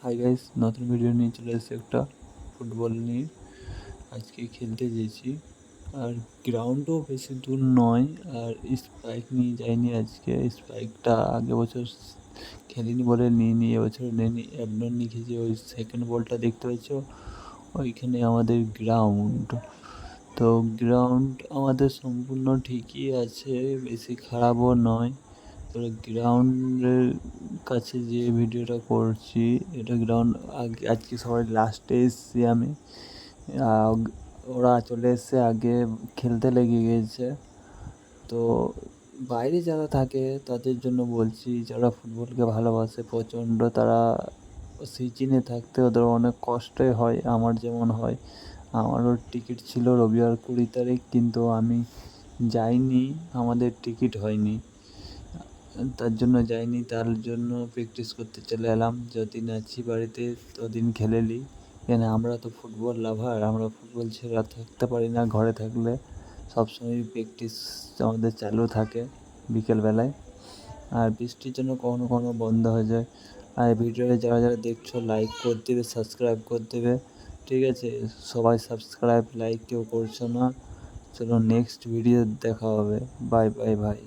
Hi guys, নতুন video নিয়ে চলে এসেছি একটা ফুটবল নিয়ে। আজকে খেলতে গেছি আর গ্রাউন্ডও বেশি দূর নয়। আর স্পাইক নিয়ে যাইনি আজকে। স্পাইকটা আগে বছর খেলিনি বলে নিয়ে এবছর নিয়ে অ্যাবনর নিয়ে খেয়েছি। ওই সেকেন্ড বলটা দেখতে পাচ্ছ, ওইখানে আমাদের গ্রাউন্ড। তো গ্রাউন্ড আমাদের সম্পূর্ণ ঠিকই আছে, বেশি খারাপও নয়। তো গ্রাউন্ডের কাছে যে ভিডিওটা করছি, এটা গ্রাউন্ড আজকে সবাই লাস্টে এসেছি আমি। ওরা চলে এসছে আগে, খেলতে লেগে গিয়েছে। তো বাইরে যারা থাকে তাদের জন্য বলছি, যারা ফুটবলকে ভালোবাসে প্রচণ্ড, তারা সিজনে থাকতে ওদের অনেক কষ্টই হয়, আমার যেমন হয়। আমারও টিকিট ছিল রবিবার 20 তারিখ, কিন্তু আমি যাইনি, আমাদের টিকিট হয়নি, তার জন্য যাইনি। তার জন্য প্র্যাকটিস করতে চলে এলাম। যতদিন আছি বাড়িতে ততদিন খেলে নিই, কেন আমরা তো ফুটবল লাভার, আমরা ফুটবল ছেড়ে থাকতে পারি না। ঘরে থাকলে সবসময় প্র্যাকটিস আমাদের চালু থাকে বিকেলবেলায়। আর বৃষ্টির জন্য কখনো কখনো বন্ধ হয়ে যায়। আর ভিডিওতে যারা যারা দেখছো, লাইক করে দেবে, সাবস্ক্রাইব করে দেবে, ঠিক আছে? সবাই সাবস্ক্রাইব লাইক কেউ করছো না। চলো নেক্সট ভিডিও দেখা হবে। বাই বাই ভাই।